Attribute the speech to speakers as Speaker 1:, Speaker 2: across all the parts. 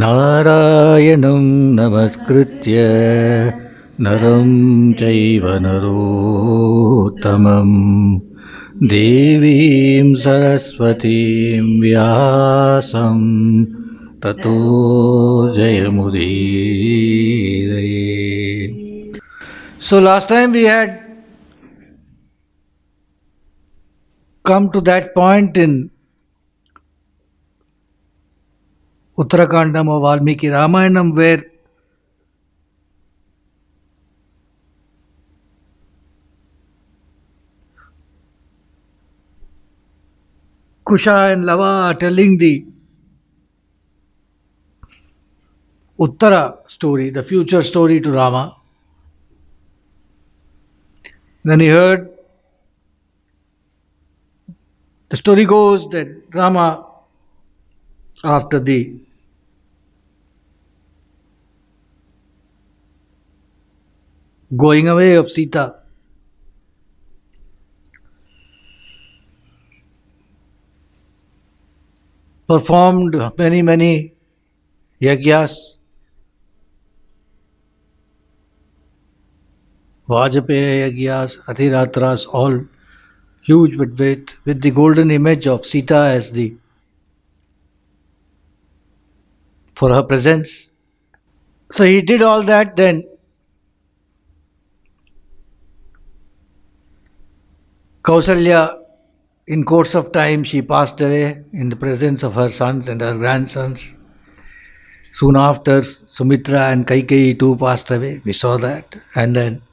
Speaker 1: नारायणं नमस्कृत्य नरं चैव नरोत्तमं देवीं सरस्वतीं व्यासं ततो जयमुदीरये. So last time we had come to that point in Uttarakandam or Valmiki Ramayanam where Kusha and Lava are telling the Uttara story, the future story to Rama. Then he heard, the story goes that Rama, after the going away of Sita, performed many yagyas, Vajpaya yagyas, Atiratras, all huge, but with the golden image of Sita as the for her presence. So he did all that. Then Kausalya, in course of time, she passed away in the presence of her sons and her grandsons. Soon after, Sumitra and Kaikeyi too passed away. We saw that. And then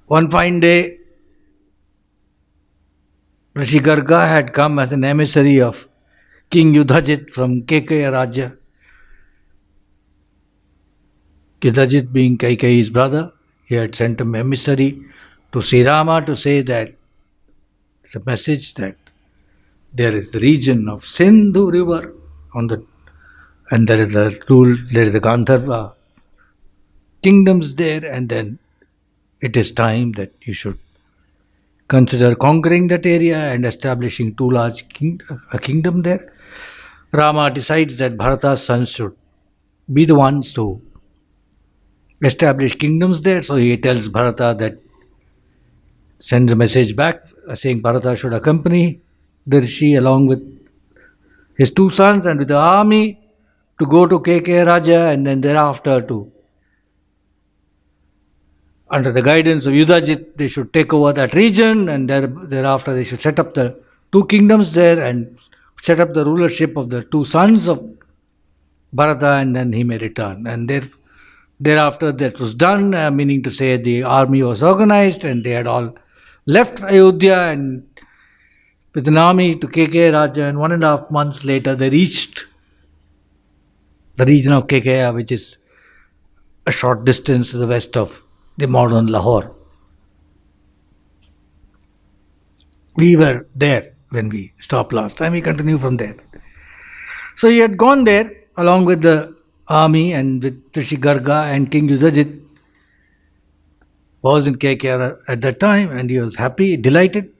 Speaker 1: one fine day, Rishi Garga had come as an emissary of King Yudhajit from Kekeya Rajya. Yudhajit being Kaikeyi's brother, he had sent an emissary to Sri Rama to say that it's a message that there is the region of Sindhu river and there is a Gandharva kingdoms there, and then it is time that you should consider conquering that area and establishing a kingdom there. Rama decides that Bharata's sons should be the ones to establish kingdoms there. So he tells Bharata that, sends a message back saying Bharata should accompany the Rishi along with his two sons and with the army to go to Kekeya Raja, and then thereafter under the guidance of Yudhajit, they should take over that region, and thereafter they should set up the two kingdoms there and set up the rulership of the two sons of Bharata, and then he may return. And thereafter that was done, meaning to say the army was organized and they had all left Ayodhya and with an army to Kekeya Raja, and 1.5 months later they reached the region of Kekeya, which is a short distance to the west of the modern Lahore. We were there when we stopped last time. We continue from there. So he had gone there along with the army and with Rishi Garga, and King Yudhajit was in Kekeya at that time, and he was happy, delighted.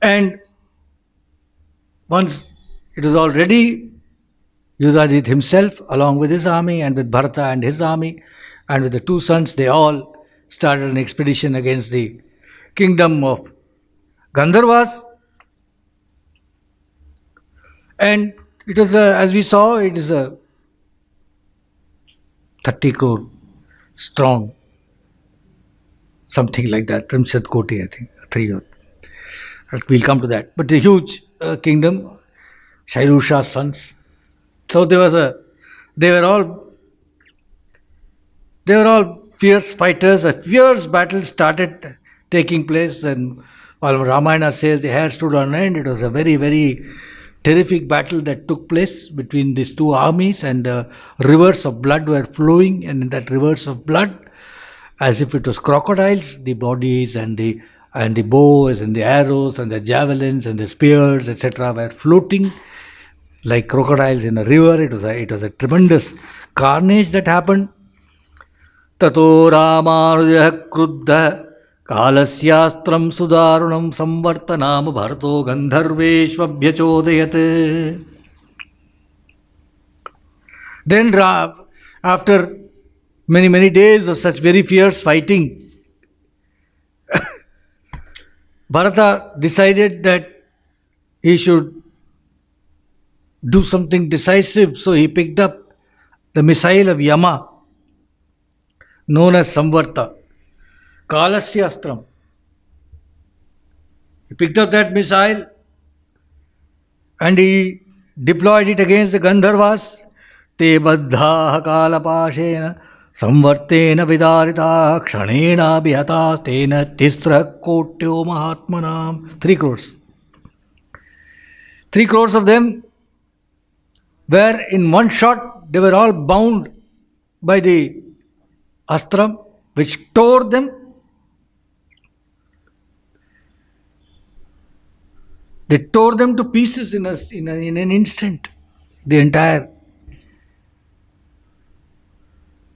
Speaker 1: And once it was all ready, Yudhajit himself, along with his army and with Bharata and his army and with the two sons, they all started an expedition against the kingdom of Gandharvas. And it was, as we saw, it is a 30 crore strong, something like that, Trimshat Koti, I think, 3 or. We'll come to that. But the huge kingdom, Shairusha's sons. So they were all fierce fighters. A fierce battle started taking place, and while Ramayana says the hair stood on end, it was a very terrific battle that took place between these two armies, and rivers of blood were flowing, and in that rivers of blood, as if it was crocodiles, the bodies and the bows and the arrows and the javelins and the spears, etc., were floating like crocodiles in a river. It was a tremendous carnage that happened. Tato Ramanujah Kruddha कालस्यास्त्रं सुदारुणं संवर्तनाम भरतो गंधर्वेष्वभ्यचोदयत्. Then after many days of such very fierce fighting, Bharata decided that he should do something decisive, so he picked up the missile of Yama, known as Samvarta, Kalasya Astram. He picked up that missile and he deployed it against the Gandharvas. Te baddha kalapashena samvartena vidarita kshanena bihata tena tistra kotyo mahatmanam. 3 crores. 3 crores of them were in one shot, they were all bound by the astram, which tore them. They tore them to pieces in an instant. The entire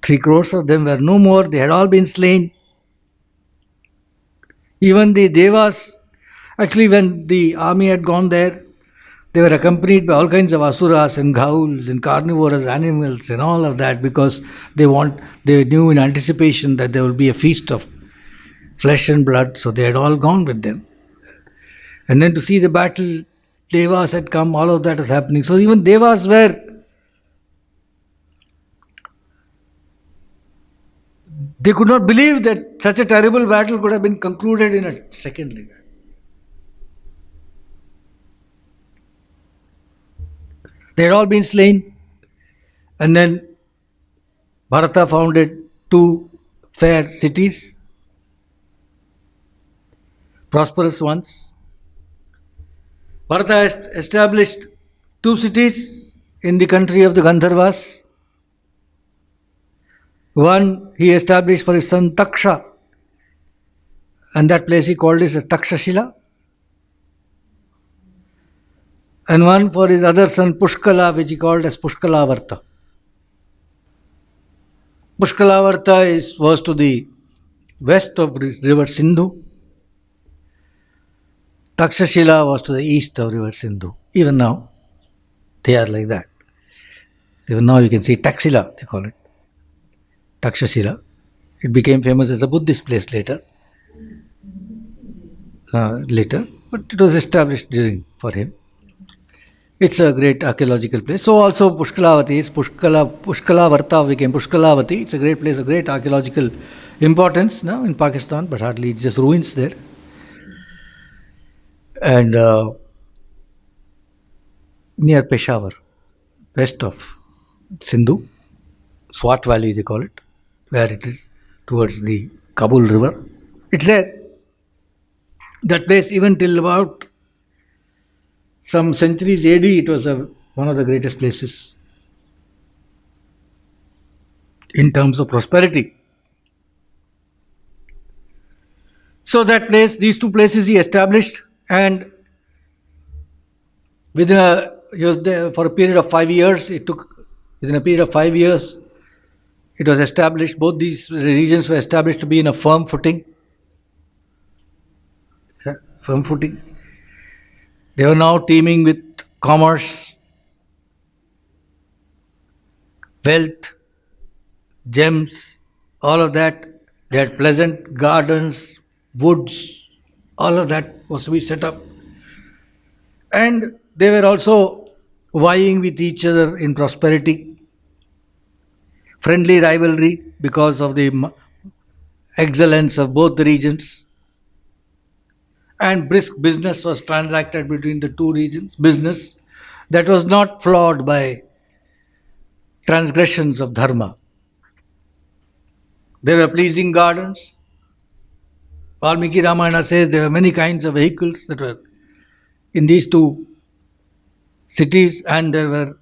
Speaker 1: 3 crores of them were no more. They had all been slain. Even the devas, actually when the army had gone there, they were accompanied by all kinds of asuras and ghouls and carnivorous animals and all of that, because they knew in anticipation that there will be a feast of flesh and blood, so they had all gone with them. And then to see the battle, devas had come, all of that was happening. So even devas they could not believe that such a terrible battle could have been concluded in a second like that. They had all been slain. And then Bharata founded 2 fair cities, prosperous ones. Bharata established 2 cities in the country of the Gandharvas. One he established for his son Taksha, and that place he called it as Takshashila. And one for his other son Pushkala, which he called as Pushkalavarta. Pushkalavarta was to the west of river Sindhu. Takshashila was to the east of river Sindhu. Even now, they are like that. Even now you can see Taxila, they call it. Takshashila. It became famous as a Buddhist place later. But it was established for him. It's a great archaeological place. So also Pushkalavati is Pushkalavarta became Pushkalavati. It's a great place, a great archaeological importance now in Pakistan, but hardly it's just ruins there. And near Peshawar, west of Sindhu, Swat Valley they call it, where it is towards the Kabul river. It's there. That place, even till about some centuries AD, it was one of the greatest places in terms of prosperity. So that place, these 2 places he established, and he was there for a period of 5 years. Within a period of 5 years, it was established, both these regions were established to be in a firm footing. They were now teeming with commerce, wealth, gems, all of that. They had pleasant gardens, woods, all of that was to be set up. And they were also vying with each other in prosperity, friendly rivalry because of the excellence of both the regions. And brisk business was transacted between the 2 regions, business that was not flawed by transgressions of dharma. There were pleasing gardens. Valmiki Ramayana says there were many kinds of vehicles that were in these 2 cities, and there were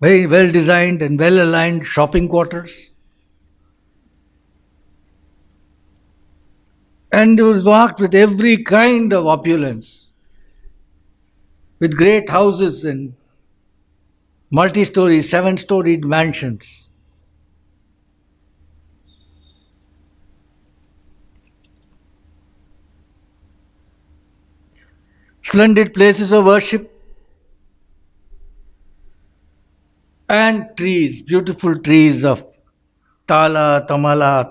Speaker 1: very well designed and well aligned shopping quarters. And it was marked with every kind of opulence, with great houses and multi-story, 7-storied mansions. splendid places of worship, and trees, beautiful trees of Tala, Tamala,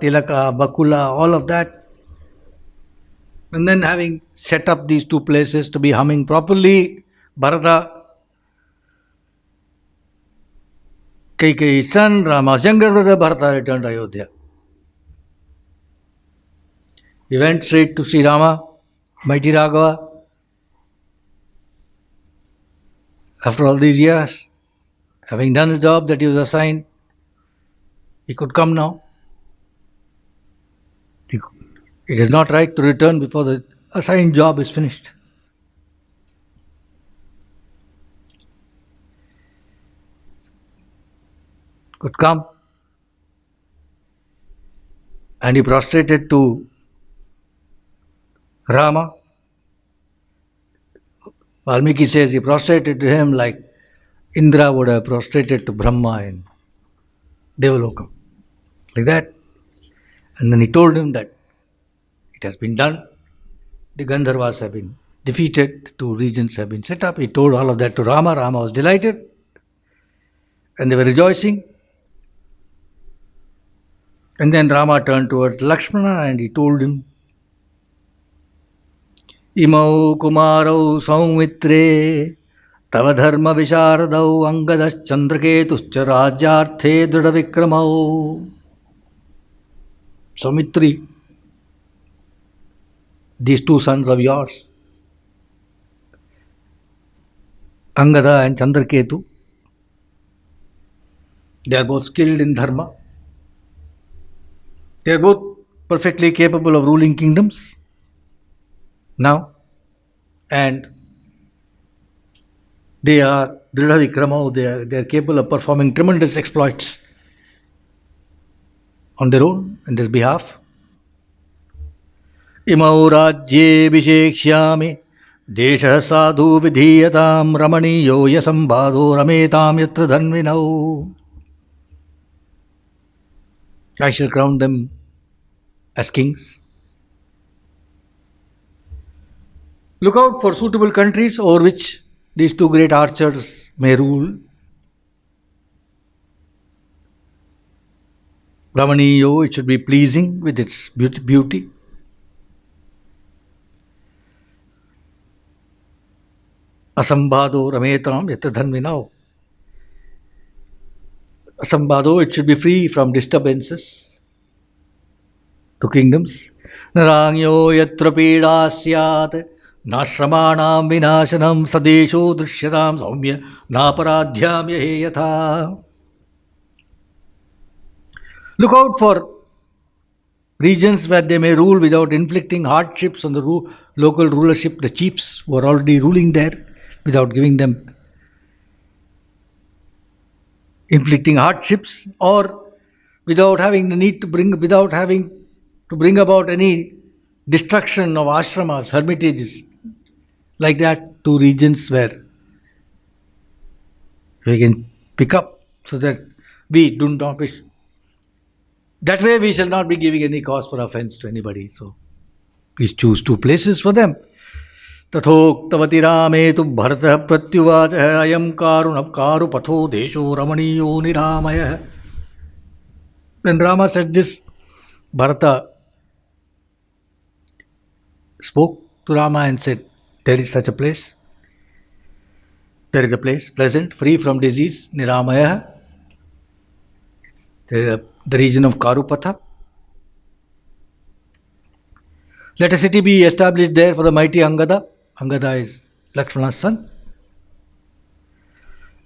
Speaker 1: Tilaka, Bakula, all of that. And then having set up these two places to be humming properly, Bharata, Kaikeyi's son, Rama's younger brother, Bharata returned to Ayodhya. He went straight to Sri Rama, mighty Raghava. After all these years, having done his job that he was assigned, he could come now. It is not right to return before the assigned job is finished. Could come. And he prostrated to Rama. Valmiki says he prostrated to him like Indra would have prostrated to Brahma in Devalokam. Like that. And then he told him that it has been done. The Gandharvas have been defeated. 2 regions have been set up. He told all of that to Rama. Rama was delighted. And they were rejoicing. And then Rama turned towards Lakshmana and he told him, Imau Kumarau Saumitre Tava Dharma Visharadau Angadas Chandraketuscha Rajarthe Dradavikramau. Saumitri, these 2 sons of yours, Angada and Chandraketu, they are both skilled in dharma. They are both perfectly capable of ruling kingdoms now, and they are Dridhavikrama, they are capable of performing tremendous exploits on their own, on their behalf. Imau rajye vishekshyami desha sadhu vidhiyatam ramaniyo yasambhado rametam yatra dhanvinau. I shall crown them as kings. Look out for suitable countries over which these 2 great archers may rule. Ramaniyo, it should be pleasing with its beauty. Asambhado rametam yatra dhanvinau. Asambhado, it should be free from disturbances to kingdoms. Narangyo yatra pida syat nashramanam vinashanam sadesho drishyatam saumya naparadhyam yatha. Look out for regions where they may rule without inflicting hardships on the local rulership, the chiefs who are already ruling there, without giving them inflicting hardships, or without having the need to bring about any destruction of ashramas, hermitages, like that, 2 regions where we can pick up so that we do not wish. That way we shall not be giving any cause for offense to anybody. So please choose 2 places for them. Tathoktavati rametu bharata pratyuvacha ayam karu patho desho ramaniyo niramaya. When Rama said this, Bharata spoke to Rama and said, there is such a place. There is a place, pleasant, free from disease, Niramaya. There is the region of Karupatha. Let a city be established there for the mighty Angada. Angada is Lakshmana's son.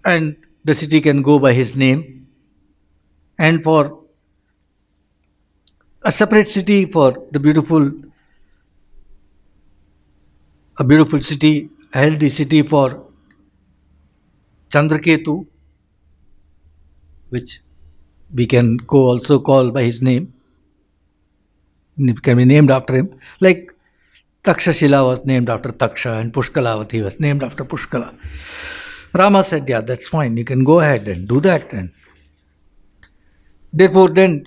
Speaker 1: And the city can go by his name. And for a separate city for the a beautiful city, a healthy city for Chandraketu, which we can also call by his name. It can be named after him. Like Takshashila was named after Taksha and Pushkalavati was named after Pushkala. Rama said, yeah, that's fine. You can go ahead and do that. And therefore then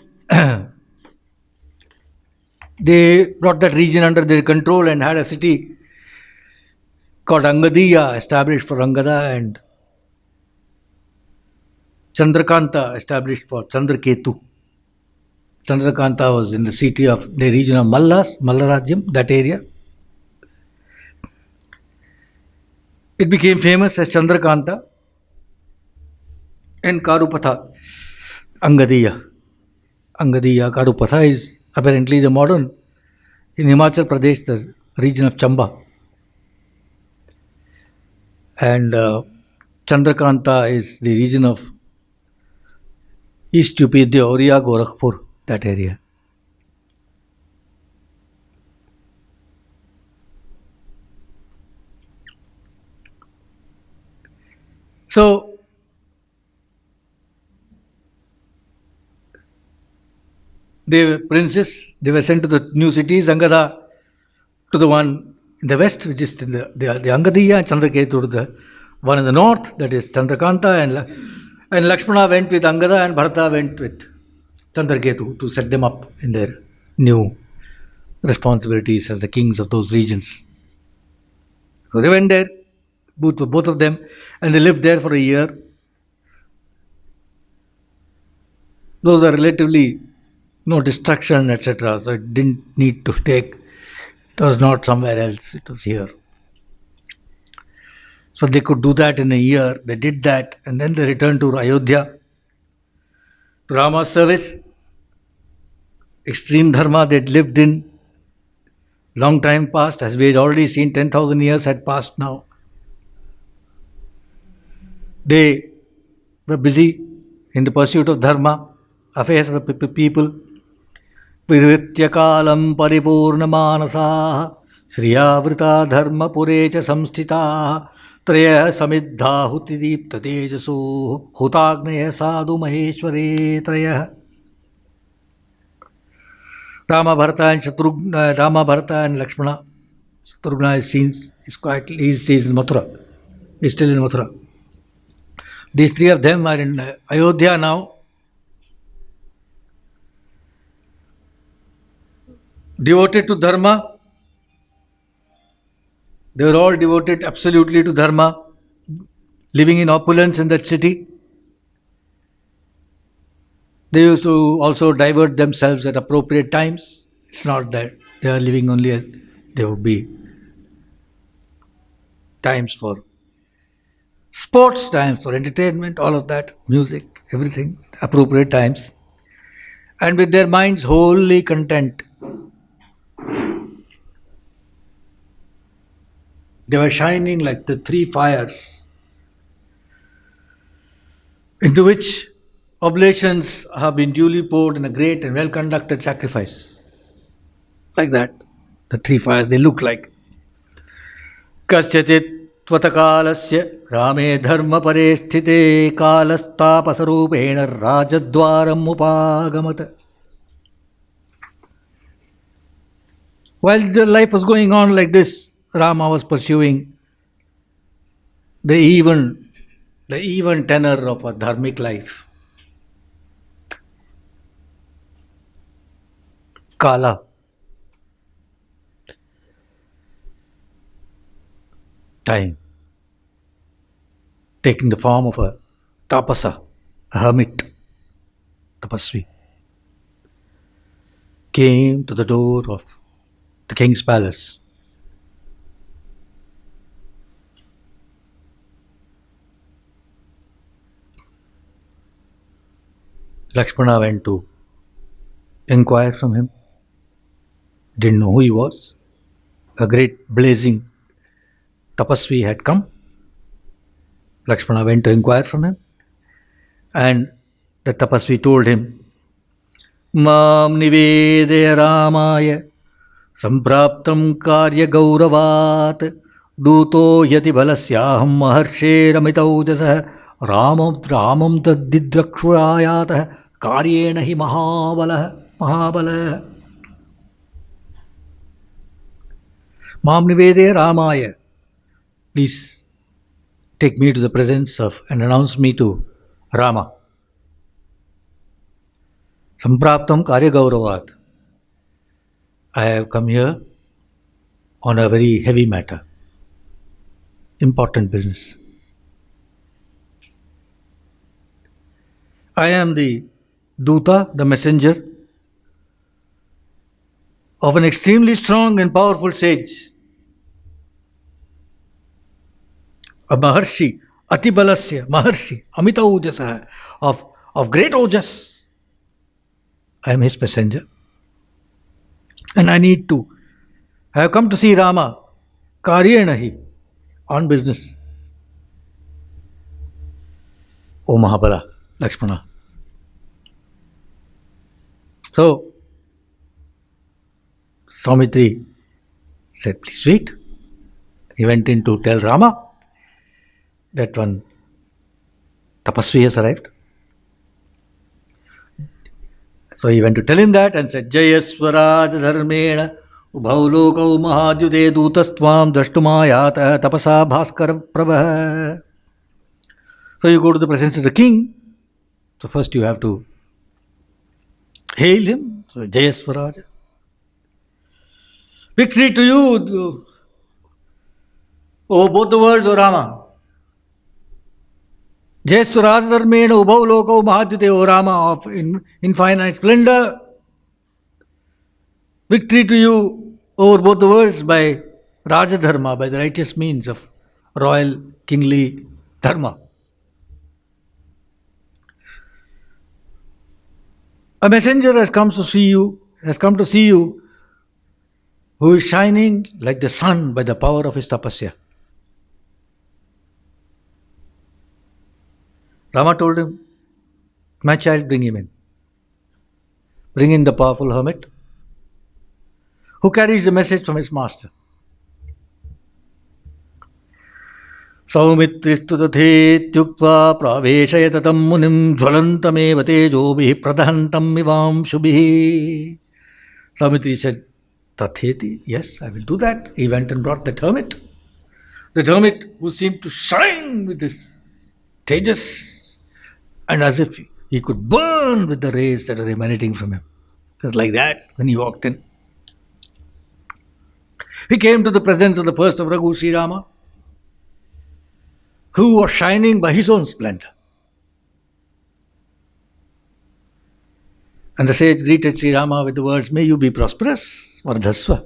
Speaker 1: they brought that region under their control and had a city called Angadiya, established for Angada, and Chandrakanta, established for Chandraketu. Chandrakanta was in the city of the region of Mallarajyam, that area. It became famous as Chandrakanta and Karupatha, Angadiya. Angadiya, Karupatha is apparently the modern, in Himachal Pradesh, the region of Chamba. And Chandrakanta is the region of East UP, Deoria, Gorakhpur, that area. So, the princes, they were sent to the new cities, Angada to the one in the west, which is the Angadiya, and Chandraketu to the one in the north, that is Chandrakanta, and Lakshmana went with Angada, and Bharata went with Chandraketu to set them up in their new responsibilities as the kings of those regions. So they went there, both of them, and they lived there for a year. Those are relatively no destruction, etc. So it didn't need to take, it was not somewhere else, it was here. So they could do that in a year. They did that, and then they returned to Ayodhya, to Rama's service. Extreme dharma they'd lived in. Long time passed, as we had already seen, 10,000 years had passed now. They were busy in the pursuit of dharma, affairs of the people. Viritya kalam paripurna manasa sriyavrita dharma purecha samstita traya samidha hutidipta tejaso hutagnaya sadhu maheshware traya. Rama, Bharata and Lakshmana. Shatrugna is seen, he's in Mathura. He's still in Mathura. These three of them are in Ayodhya now. Devoted to dharma. They were all devoted absolutely to dharma, living in opulence in that city. They used to also divert themselves at appropriate times. It's not that they are living only as there would be times for sports, times for entertainment, all of that, music, everything, appropriate times. And with their minds wholly content. They were shining like the three fires into which oblations have been duly poured in a great and well conducted sacrifice. Like that, the three fires, they look like. Kasyatit tvatakalasya rame dharma pare sthite kalastapasarupena rajadwaram upagamat. While the life was going on like this, Rama was pursuing the even tenor of a dharmic life. Kala. Time. Taking the form of a tapasa, a hermit, tapasvi, came to the door of the king's palace. Lakshmana went to inquire from him. Didn't know who he was. A great blazing tapasvi had come. Lakshmana went to inquire from him. And the tapasvi told him, Mam nivedaya ramaya sampraptam karya gauravat duto yati balasyaham maharshe ramitaujasah ramam tadidrakshurayatah karyena hi mahabala. Mam nivedaya ramaya. Please take me to the presence of and announce me to Rama. Sampraptam karya gauravat. I have come here on a very heavy matter. important business. I am the Duta, the messenger of an extremely strong and powerful sage, a Maharshi, Atibalasya, Maharshi, Amita Ojasa, of great Ojas. I am his messenger. And I have come to see Rama, Karyenahi, on business. O Mahabala, Lakshmana. So, Saumitri said, please wait. He went in to tell Rama that one tapasvi has arrived. So he went to tell him that and said, Jayaswaraj dharmena ubhau lokau mahadyute dutastvam drashtumayata tapasa bhaskara prabha. So you go to the presence of the king. So first you have to hail him. So Jayaswaraj. Victory to you, over both the worlds, O Rama. Jayaswaraj dharmena ubhau lokau mahadyute, O Rama of infinite splendor. Victory to you over both the worlds by Rajadharma, by the righteous means of royal kingly dharma. A messenger has come to see you, who is shining like the sun by the power of his tapasya. Rama told him, my child, bring him in. Bring in the powerful hermit who carries the message from his master. Saumitristu tathe praveshayatatam munim jvalantameva tejobhi pradhantam ivam shubhi. Saumitri said, Tatheti, yes, I will do that. He went and brought that hermit. That hermit who seemed to shine with this tejas and as if he could burn with the rays that are emanating from him. It was like that when he walked in. He came to the presence of the first of Raghu, Sri Rama, who was shining by his own splendor. And the sage greeted Sri Rama with the words, may you be prosperous, Vardhasva.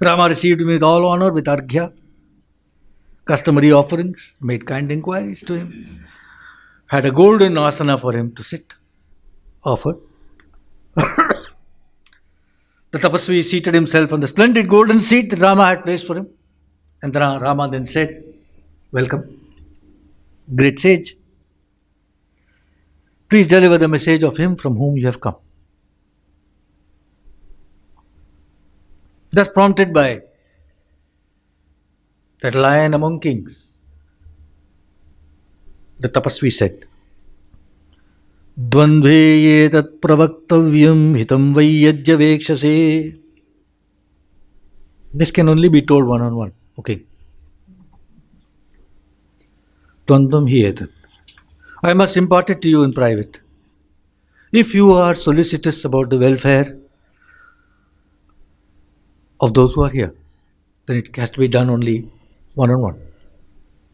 Speaker 1: Rama received him with all honor, with arghya, customary offerings, made kind inquiries to him, had a golden asana for him to sit, offered. The tapasvi seated himself on the splendid golden seat that Rama had placed for him. And Rama then said, welcome, great sage. Please deliver the message of him from whom you have come. Thus prompted by that lion among kings, the tapasvi said, Dvandve ye tat pravaktavyam hitam vayyajya vekshase. This can only be told one-on-one. Okay. Dvandvam hi etat. I must impart it to you in private. If you are solicitous about the welfare of those who are here, then it has to be done only one-on-one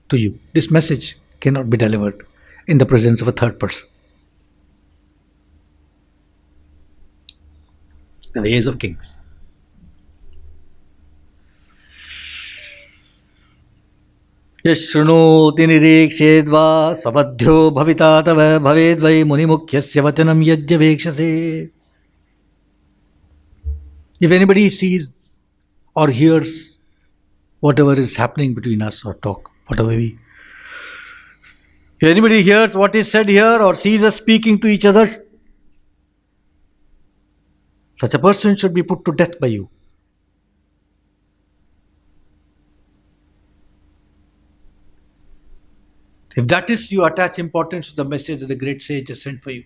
Speaker 1: to you. This message cannot be delivered in the presence of a third person. The ways of kings. Yashrunoti nirikshedva sabadhyo bhavitatava bhavedvai munimukhyasya vachanam yajya vekshase. If anybody sees or hears whatever is happening between us or talk, if anybody hears what is said here or sees us speaking to each other, such a person should be put to death by you. If that is, you attach importance to the message that the great sage has sent for you.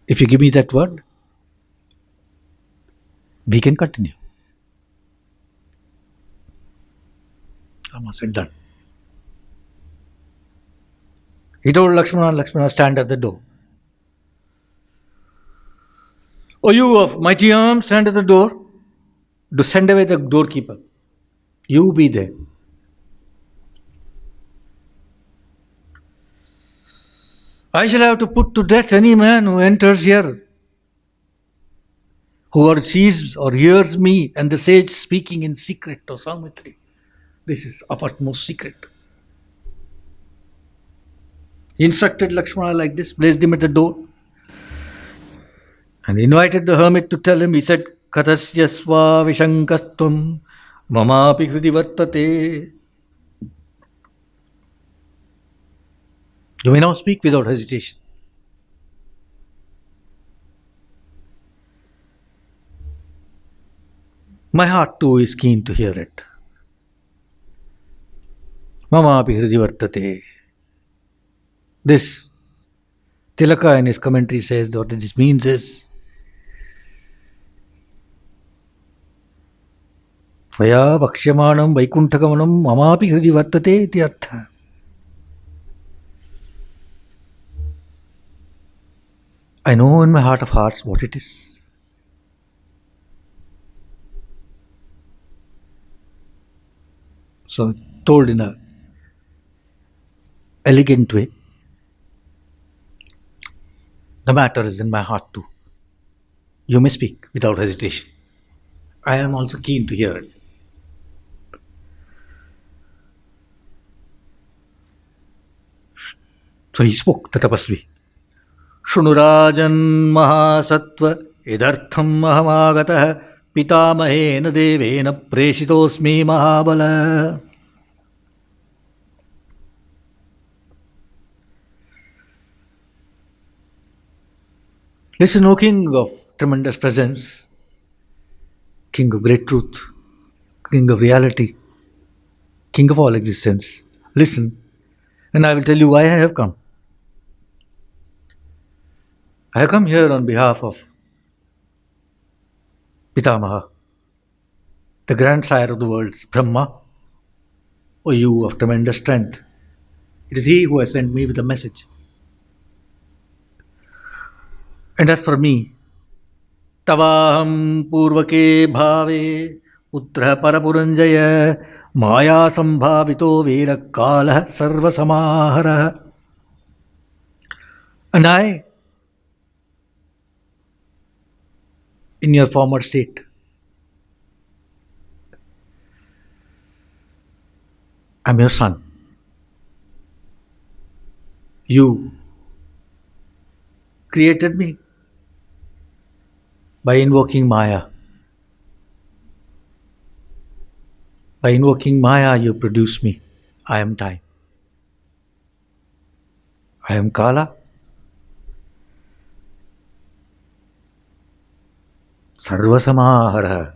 Speaker 1: If you give me that word, we can continue. Rama said, done. He told Lakshmana, stand at the door. O you of mighty arms, stand at the door. Do send away the doorkeeper. You be there. I shall have to put to death any man who enters here, whoever sees or hears me and the sage speaking in secret or Saumitri. This is of utmost secret. He instructed Lakshmana like this, placed him at the door, and invited the hermit to tell him. He said, Katasya sva vishankastum mamapi hridi vartate. You may now speak without hesitation. My heart too is keen to hear it. Mamapi hridi vartate. This Tilaka in his commentary says what this means is, Tvaya vaksyamanam vaikuntagamanam mamapi hridi vartate iti artha. I know in my heart of hearts what it is. So told in a elegant way, the matter is in my heart too. You may speak without hesitation. I am also keen to hear it. So he spoke, the tapasvi. Shunurajan mahasattva idartham ahamagatah pitamahena devena preshitosmi mahabala. Listen, O King of tremendous presence, King of great truth, King of reality, King of all existence. Listen, and I will tell you why I have come. I have come here on behalf of Pitamaha, the grandsire of the worlds, Brahma, O you of tremendous strength. It is he who has sent me with a message. And as for me, Tavaham purvake bhave putra parapuranjaya maya sambhavito veda kala sarva samahara. And I, in your former state, I'm your son. You created me by invoking Maya. By invoking Maya, you produce me. I am time. I am Kala. Sarvasamahara,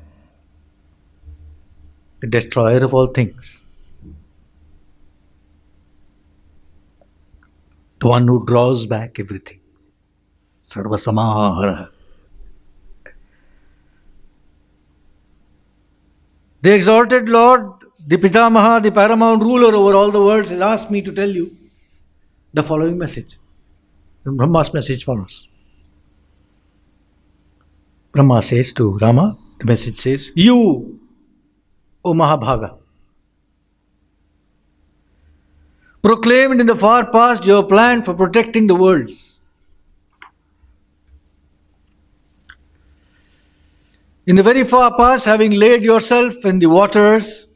Speaker 1: the destroyer of all things. The one who draws back everything. Sarvasamahara. The exalted Lord, the Pitamaha, the paramount ruler over all the worlds, has asked me to tell you the following message. Brahma's message follows. Brahma says to Rama, the message says, you, O Mahabhaga, proclaimed in the far past your plan for protecting the worlds. In the very far past, having laid yourself in the waters,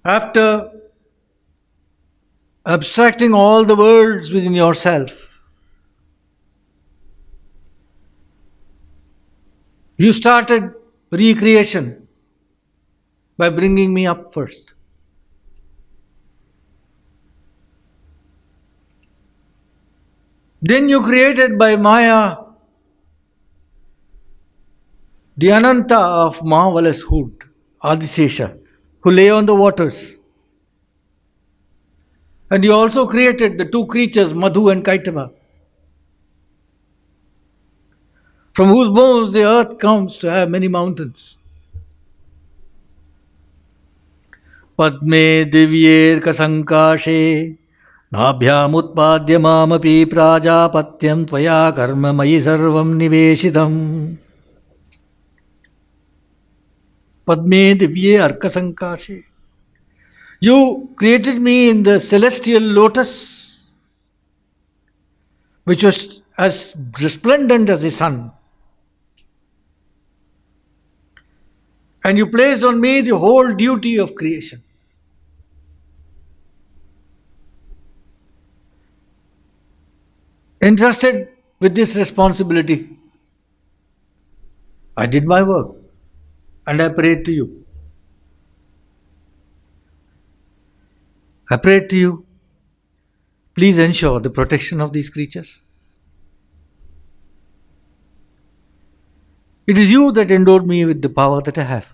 Speaker 1: after abstracting all the worlds within yourself, you started recreation by bringing me up first. Then you created by Maya the Ananta of marvelous hood, Adisesha, who lay on the waters. And you also created the two creatures, Madhu and Kaitava, from whose bones the earth comes to have many mountains. Padme divyer kasankashe नाभ्यामुत्पाद्य मामपि प्राजापत्यं त्वया कर्म मयि सर्वं निवेशितम् पद्मे दिव्ये अर्कसङ्काशे. You created me in the celestial lotus, which was as resplendent as the sun. And you placed on me the whole duty of creation. Entrusted with this responsibility, I did my work and I prayed to you. I prayed to you, please ensure the protection of these creatures. It is you that endowed me with the power that I have.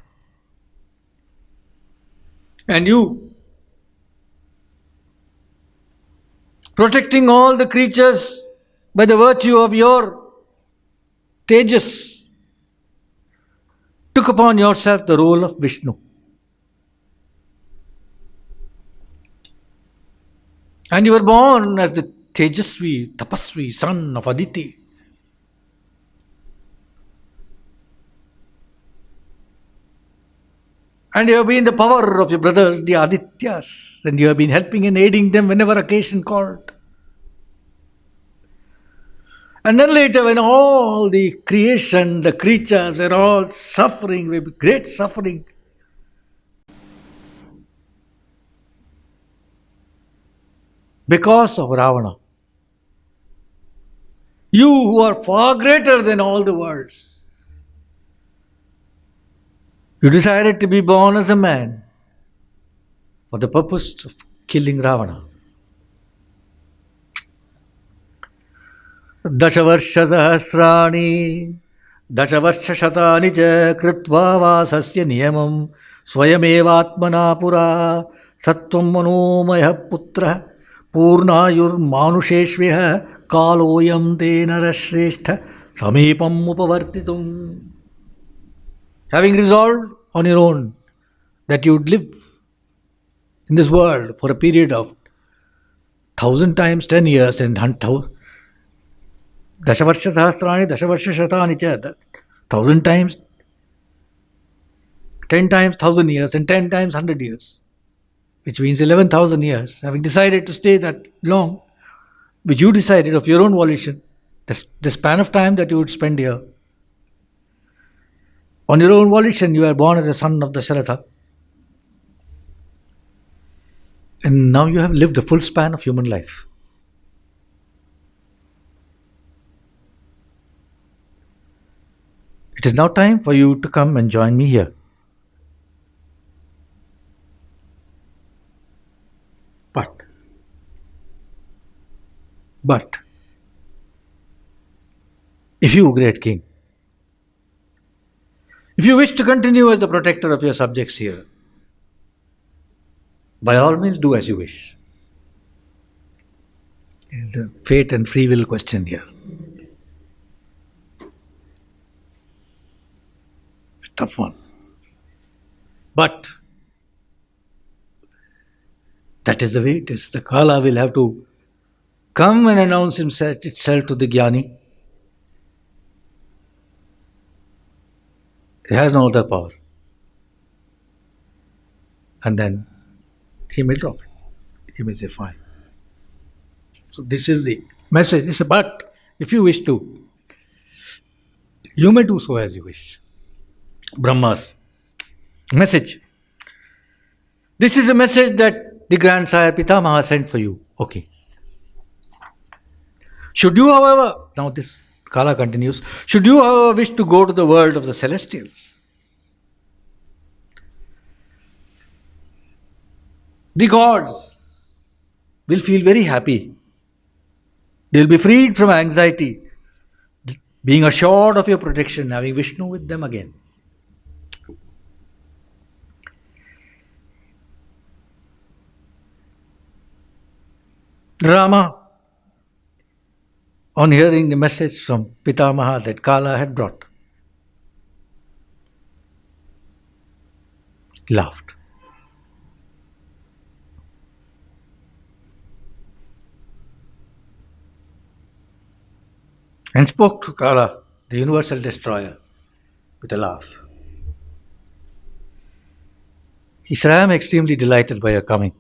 Speaker 1: And you, protecting all the creatures by the virtue of your Tejas, took upon yourself the role of Vishnu. And you were born as the Tejasvi, Tapasvi, son of Aditi. And you have been the power of your brothers, the Adityas, and you have been helping and aiding them whenever occasion called. And then later, when all the creation, the creatures are all suffering with great suffering, because of Ravana, you who are far greater than all the worlds, you decided to be born as a man for the purpose of killing Ravana. दशवर्षसहस्राणि दशवर्षशतानि च कृत्वा वासस्य नियमं स्वयमेवात्मना पुरा सत्वं मनोमयः पुत्रः पूर्णायुर्मानुषेष्व्यः कालोऽयं ते नरश्रेष्ठ समीपम् उपवर्तितुम्. Having resolved on your own that you would live in this world for a period of 1,000 times 10 years and Dashavarsha Sahasrani, Dashavarsha Shatani cha, 1,000 times, 10 times 1,000 years and 10 times 100 years, which means 11,000 years. Having decided to stay that long, which you decided of your own volition, the span of time that you would spend here, on your own volition, you were born as a son of Dasharatha. And now you have lived a full span of human life. It is now time for you to come and join me here. But, if you, great king, if you wish to continue as the protector of your subjects here, by all means do as you wish. The fate and free will question here. Tough one. But that is the way it is. The Kala will have to come and announce itself to the Jnani. It has no other power. And then he may drop it. He may say, fine. So this is the message. But if you wish to, you may do so as you wish. Brahma's message. This is a message that the grandsire Pitamaha sent for you. Okay. Should you, however, now this Kala continues, should you, however, wish to go to the world of the celestials, the gods will feel very happy. They will be freed from anxiety, being assured of your protection, having Vishnu with them again. Rama, on hearing the message from Pitamaha that Kala had brought, laughed. and spoke to Kala, the universal destroyer, with a laugh. He said, I am extremely delighted by your coming.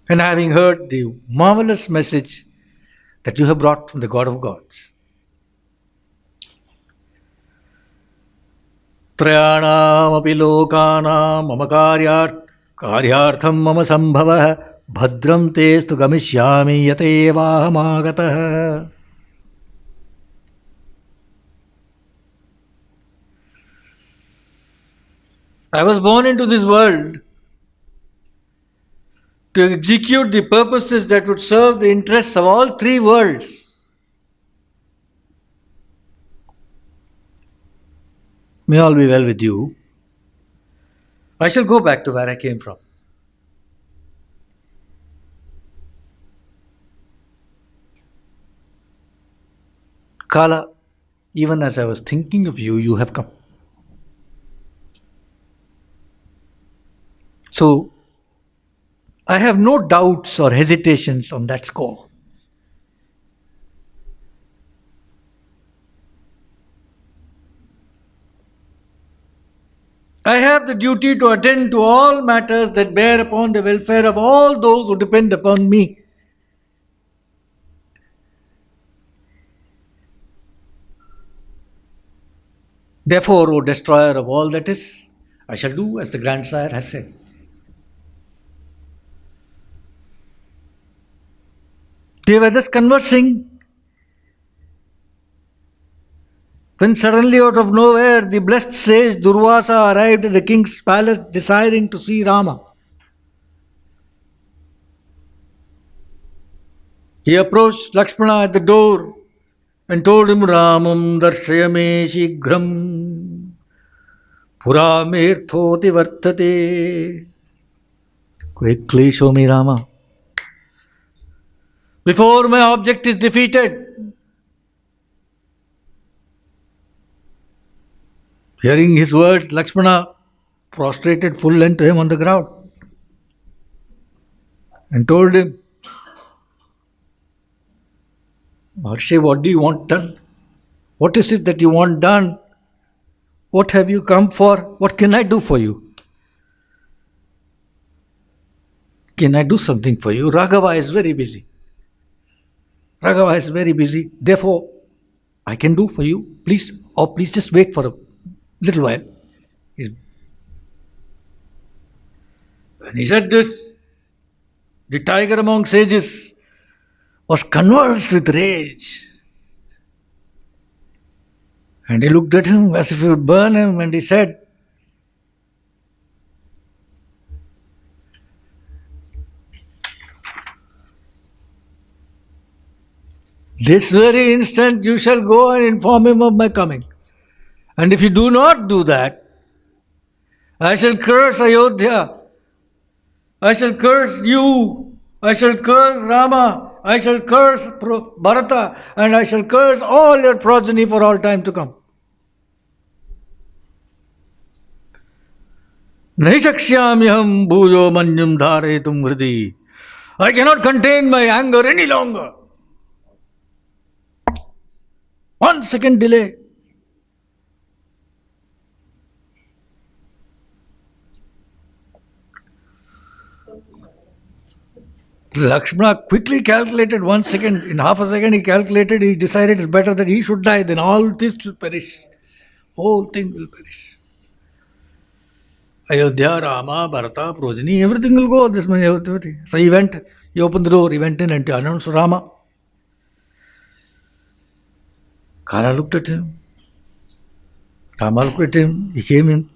Speaker 1: And having heard the marvelous message that you have brought from the God of gods. Trayanamapi lokanam mama karyartham mama sambhavah bhadram testu gamishyami yatevahamagataha. I was born into this world to execute the purposes that would serve the interests of all three worlds. May all be well with you. I shall go back to where I came from. Kala, even as I was thinking of you, you have come. So, I have no doubts or hesitations on that score. I have the duty to attend to all matters that bear upon the welfare of all those who depend upon me. Therefore, O destroyer of all that is, I shall do as the grandsire has said. They were thus conversing when suddenly out of nowhere the blessed sage Durvasa arrived at the king's palace desiring to see Rama. He approached Lakshmana at the door and told him, Ramam darshayame shighram puramirthoti vartate. Quickly show me Rama before my object is defeated. Hearing his words, Lakshmana prostrated full length to him on the ground and told him, Maharshi, what do you want done? What is it that you want done? What have you come for? What can I do for you? Can I do something for you? Raghava is very busy. Raghava is very busy. Therefore, I can do for you. Please, please just wait for a little while. When he said this, the tiger among sages was convulsed with rage. And he looked at him as if he would burn him, and he said, this very instant you shall go and inform him of my coming. And if you do not do that, I shall curse Ayodhya. I shall curse you. I shall curse Rama. I shall curse Bharata. And I shall curse all your progeny for all time to come. Naishakshyamyam bhuyo manyam dharetum hridi. I cannot contain my anger any longer. 1 second delay. Lakshmana quickly calculated 1 second. In half a second he calculated, he decided it's better that he should die than all this will perish. Whole thing will perish. Ayodhya, Rama, Bharata, progeny, everything will go. This much everything. So he went, he opened the door, he went in and announced Rama. Kala looked at him. Rama looked at him. He came in,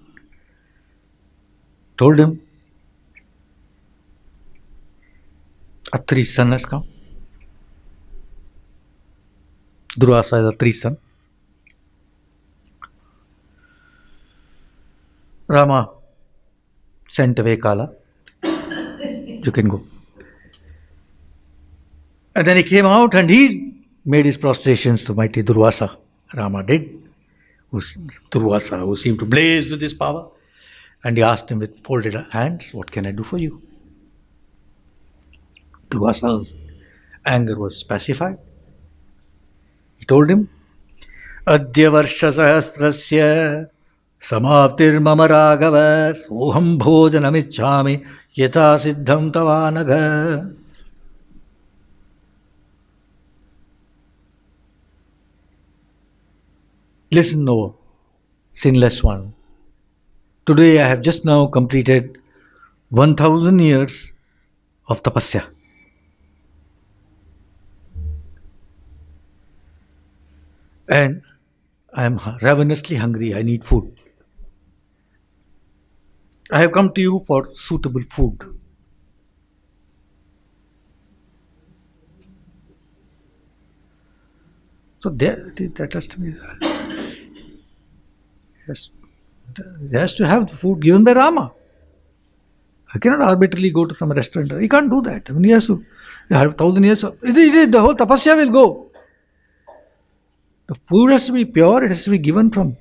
Speaker 1: told him, Atri's son has come. Durvasa is Atri's son. Rama sent away Kala. You can go. And then he came out and he made his prostrations to mighty Durvasa. Rama did. Durvasa, who seemed to blaze with his power. And he asked him with folded hands, what can I do for you? Durvasa was anger was pacified. He told him, Adya Varsha Sahasrasya Samaptir Raghava Soham Bhojanamichhami Yata Siddham Tavanagha. Listen, O sinless one. Today I have just now completed 1000 years of tapasya. And I am ravenously hungry. I need food. I have come to you for suitable food. So that has to be there. Yes. He has to have food given by Rama. I cannot arbitrarily go to some restaurant. He can't do that. I mean, he has to have 1000 years. The whole tapasya will go. The food has to be pure. It has to be given from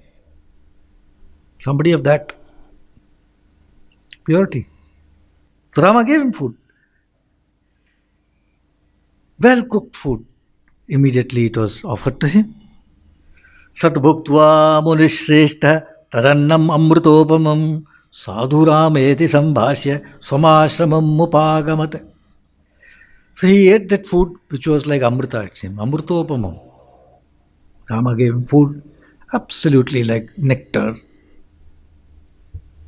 Speaker 1: somebody of that purity. So Rama gave him food. Well cooked food. Immediately it was offered to him. Satbhuktva munishreshta tadannam amrutopamam sadhurameti sambhashya samashramam upagamat. So he ate that food which was like amrita, it seemed. Amrutopamam. Rama gave him food absolutely like nectar,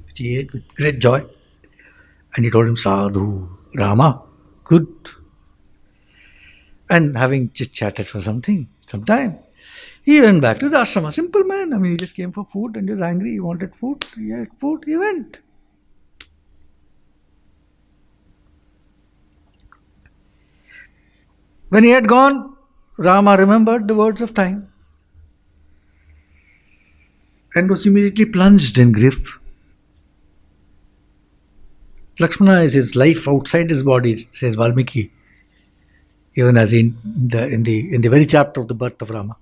Speaker 1: which he ate with great joy. And he told him, Sadhu, Rama, good. And having chit-chatted for some time, he went back to the ashrama. Simple man. I mean, he just came for food and he was angry. He wanted food. He had food. He went. When he had gone, Rama remembered the words of time and was immediately plunged in grief. Lakshmana is his life outside his body, says Valmiki, even as in the very chapter of the birth of Rama.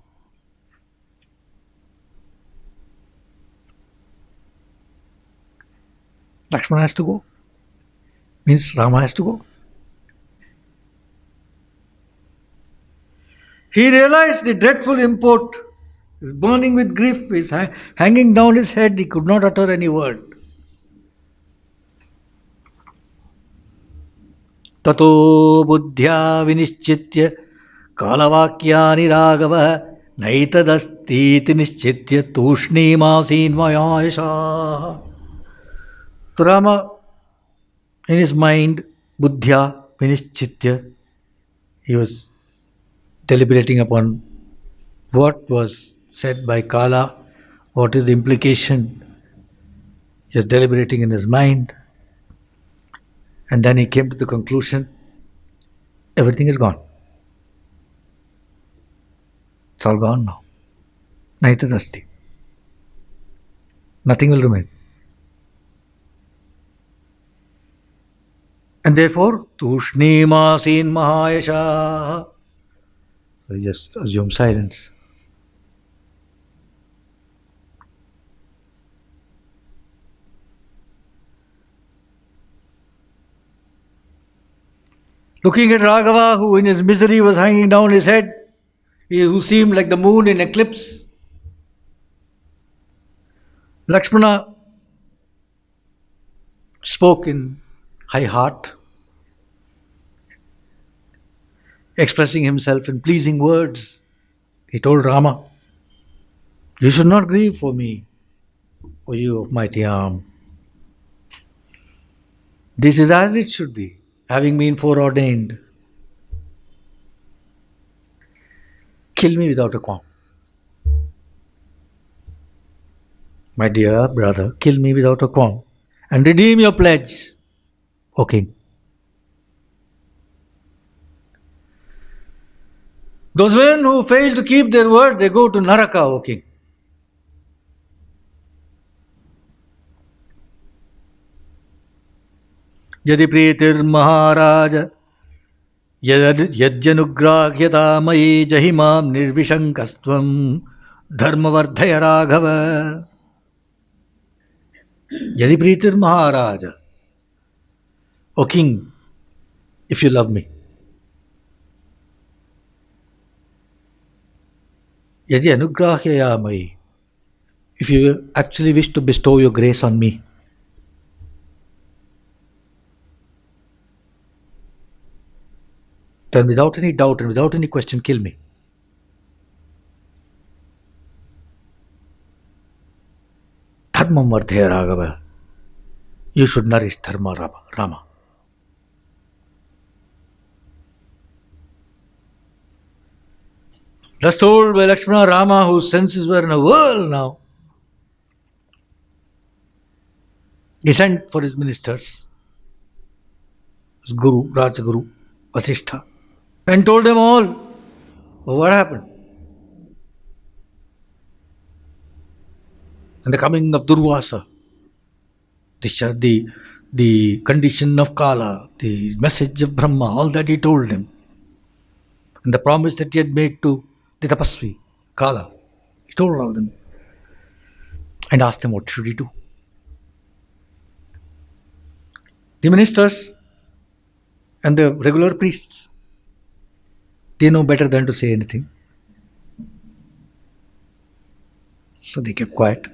Speaker 1: Lakshmana has to go. Means Rama has to go. He realized the dreadful import. He was burning with grief. He is hanging down his head. He could not utter any word. Tato buddhya vinischitya kalavakyani raghava naitadastiti nischitya tushni masin mayayasha. So Rama, in his mind, buddhya vinischitya, he was deliberating upon what was said by Kala, what is the implication. He was deliberating in his mind. And then he came to the conclusion, everything is gone. It's all gone now. Naitadasti. Nothing will remain. And therefore, Tushni Masin Mahayasha. So just assume silence. Looking at Raghava, who in his misery was hanging down his head, who seemed like the moon in eclipse, Lakshmana spoke in high heart, expressing himself in pleasing words. He told Rama, you should not grieve for me, O you of mighty arm. This is as it should be, having been foreordained. Kill me without a qualm. My dear brother, kill me without a qualm and redeem your pledge, O king. Those men who fail to keep their word, they go to Naraka, O king. Yadi pritir Maharaja Yadjanugrahyata mayi jahimam nirvishankastvam dharmavardhaya raghava. Yadi pritir Maharaja. O king, if you love me, Yadi anugrahya mai. If you actually wish to bestow your grace on me, then without any doubt and without any question, kill me. Dharmam vardhaya Raghava. You should nourish dharma, Rama. Thus told by Lakshmana, Rama, whose senses were in a whirl now, he sent for his ministers, his Guru, Rajaguru, Vasishtha, and told them all what happened. And the coming of Durvasa, the condition of Kala, the message of Brahma, all that he told them. And the promise that he had made to the Tapasvi, Kala. He told all them and asked them what should he do. The ministers and the regular priests, they know better than to say anything. So they kept quiet.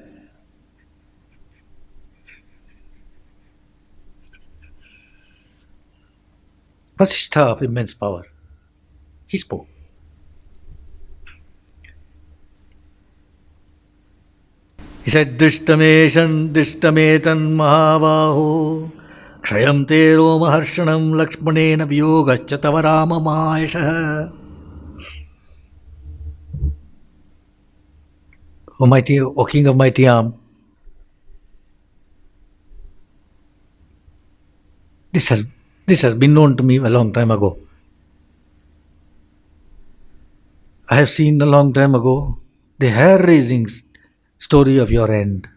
Speaker 1: Vasishtha of immense power, he spoke. He said, Drishtameshan Drishtametan Mahavaho Kshayam Tero Maharshanam Lakshmanena Vyogaccha Tavarama Mahesha. O King of Mighty Arm, this has been known to me a long time ago. I have seen a long time ago the hair-raising story of your end.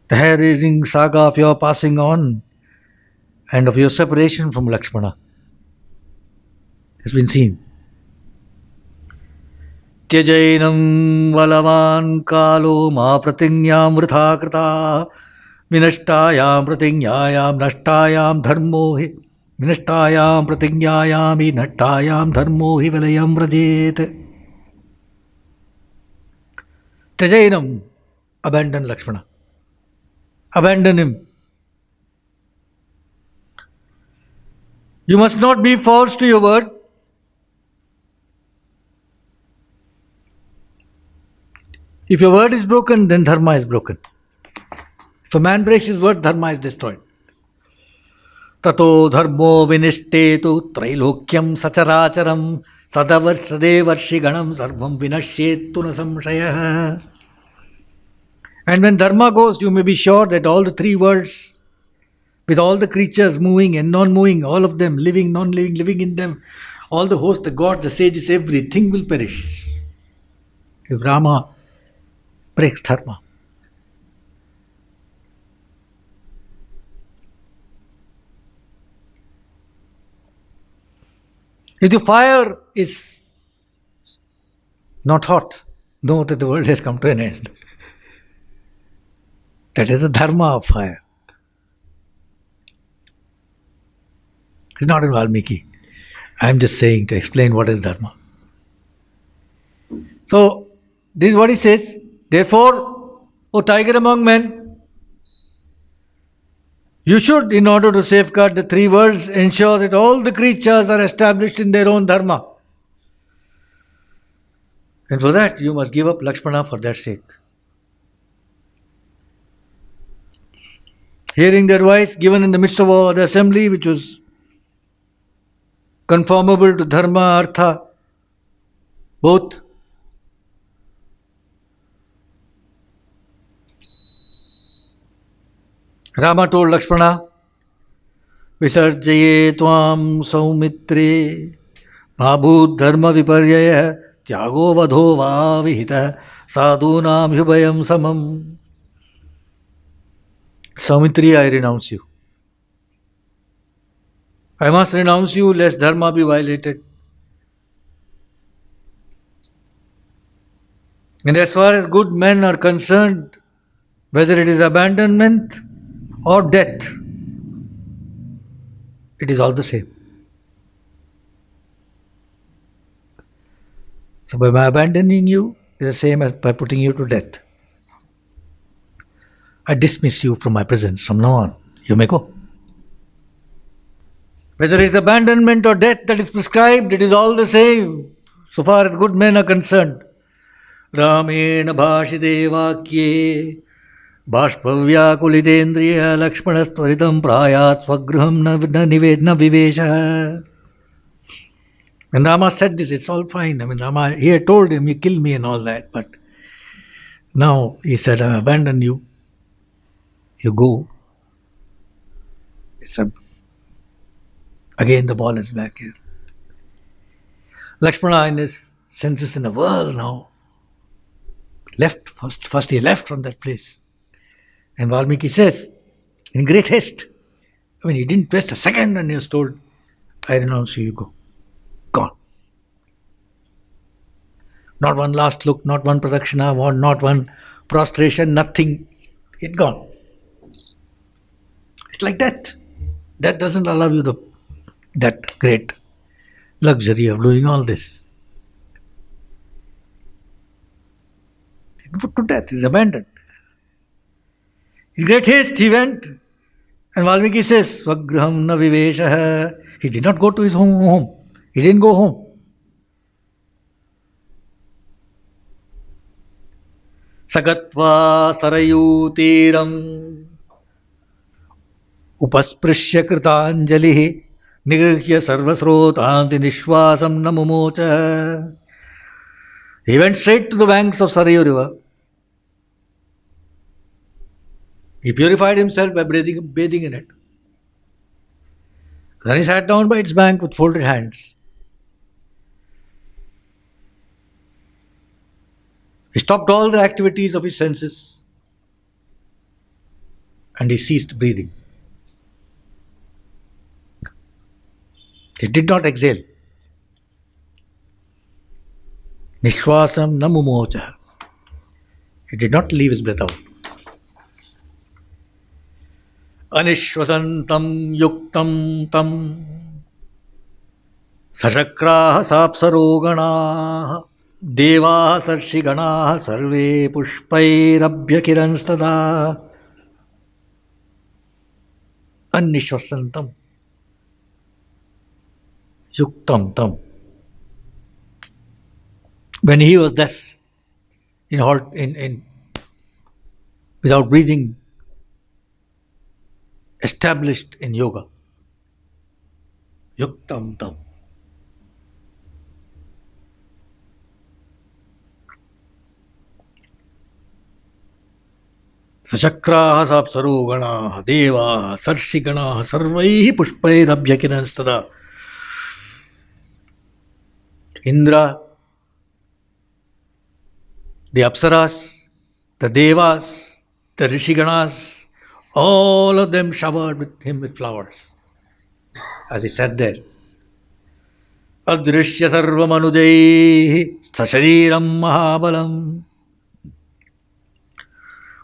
Speaker 1: The hair-raising saga of your passing on and of your separation from Lakshmana has been seen. Tyajainam valavan kalo ma pratinyam vritha krita vinashtayam pratinyayam nashtayam dharmo hi vinashtayam pratinyayam hi nashtayam dharmo hi vilayam vrajet. Tyajainam, abandon Lakshmana. Abandon him. You must not be false to your word. If your word is broken, then dharma is broken. If a man breaks his word, dharma is destroyed. Tato dharmo vinishthetu trailokyam sacharacharam sadevarshi ganam sarvam vinashyettu na samshayah. And when dharma goes, you may be sure that all the three worlds, with all the creatures moving and non-moving, all of them living, non-living, living in them, all the hosts, the gods, the sages, everything will perish if Rama breaks dharma. If the fire is not hot, know that the world has come to an end. That is the dharma of fire. It's not in Valmiki. I am just saying to explain what is dharma. So, this is what he says. Therefore, O tiger among men, you should, in order to safeguard the three worlds, ensure that all the creatures are established in their own dharma. And for that, you must give up Lakshmana for their sake. Hearing the advice given in the midst of all the assembly, which was conformable to dharma, artha, both, Rama told Lakshmana, Visarjaye tvam saumitre mabhut dharma viparyaya tyago vadho va vihita sadhunam hubhayam samam. Saumitri, I renounce you. I must renounce you lest dharma be violated. And as far as good men are concerned, whether it is abandonment or death, it is all the same. So by abandoning you, it is the same as by putting you to death. I dismiss you from my presence from now on. You may go. Whether it's abandonment or death that is prescribed, it is all the same, so far as good men are concerned. Ramena bhashide vakye bhashpavyakulidendriya lakshmanastvaritam prayat swagraham na vivesha. When Rama said this, it's all fine. I mean, Rama, he had told him, you kill me and all that, but now he said, I abandon you. You go. Again the ball is back here. Lakshmana in his senses in a whirl now. Left, first he left from that place. And Valmiki says, in great haste, I mean, he didn't waste a second and he was told, I renounce you, you go. Gone. Not one last look, not one pradakshina, not one prostration, nothing. It gone. It's like that. That doesn't allow you that great luxury of doing all this. He put to death, he is abandoned. In great haste he went, and Valmiki says, Swagraham na vivesha. He did not go to his home. He didn't go home. Sagatva sarayutiram upasprishya kritanjalihi nigrihya sarvasrotanti nishwasam namumocha. He went straight to the banks of Sarayu river. He purified himself by bathing in it. Then he sat down by its bank with folded hands. He stopped all the activities of his senses and he ceased breathing. He did not exhale. Nishwasam namumocha. He did not leave his breath out. Anishwasantam yuktam tam sachakraha sapsaroganaha devaha sarshiganaha sarve pushpairabhyakiranastada. Anishwasantam yuktam tam. When he was thus without breathing, established in yoga, yuktam tam. Sachakraha sapsaroganaha devaha sarshiganaha sarvaihi pushpairabhyakiranastada. Indra, the Apsaras, the Devas, the Rishiganas, all of them showered him with flowers as he sat there. Adrishya sarvamanujaihi sashariram mahabalam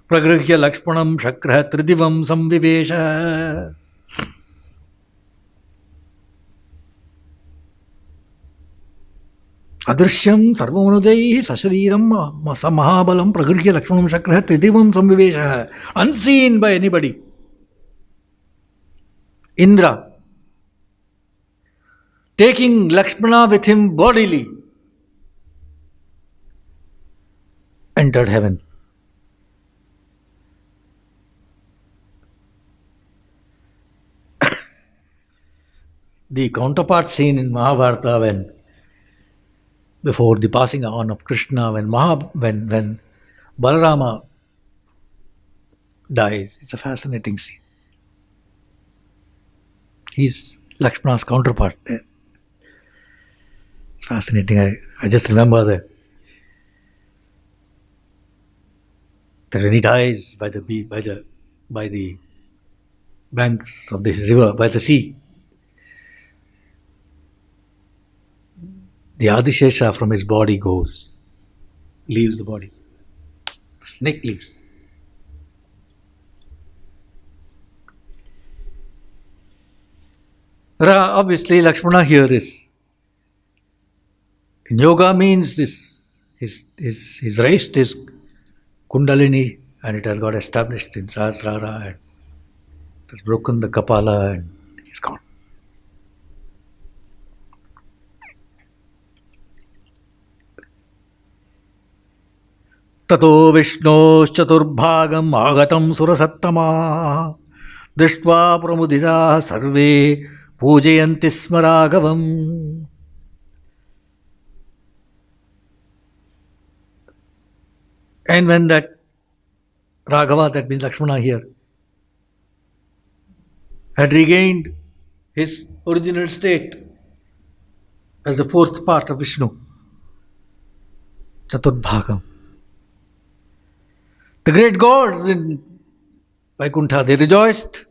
Speaker 1: pragrihya lakshmanam shakraha tridivam samvivesha. Adrishyam sarvamanujaihi sashariram mahabalam pragrihya lakshmanam shakraha tridivam samvivesha. Unseen by anybody. Indra, taking Lakshmana with him bodily, entered heaven. The counterpart scene in Mahabharata, when before the passing on of Krishna, when Balarama dies, it's a fascinating scene. He's Lakshmana's counterpart there. It's fascinating. I just remember that when he dies by the banks of the river, by the sea, the Adishesha from his body leaves the body. The snake leaves. Obviously, Lakshmana here is In yoga means this, he's raised his Kundalini and it has got established in Sahasrara and it has broken the Kapala and he's gone. Tato Vishnoschaturbhagam agatam surasattama drishtva pramudita sarve pujayanti smaragavam. And when that Raghava, that means Lakshmana here, had regained his original state as the fourth part of Vishnu, Chaturbhagam, the great gods in Vaikuntha, they rejoiced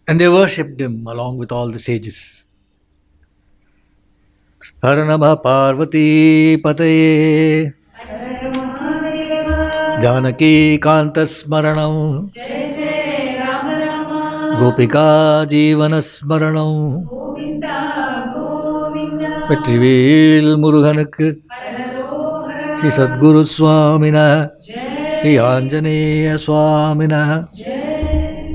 Speaker 1: and they worshipped him along with all the sages. Har Namah Parvati Pataye Janaki Kanta Smaranam Gopika Jivana Smaranam Vetrivel Muruganak Shri Sadguru Swamina Shri Anjaneya Swamina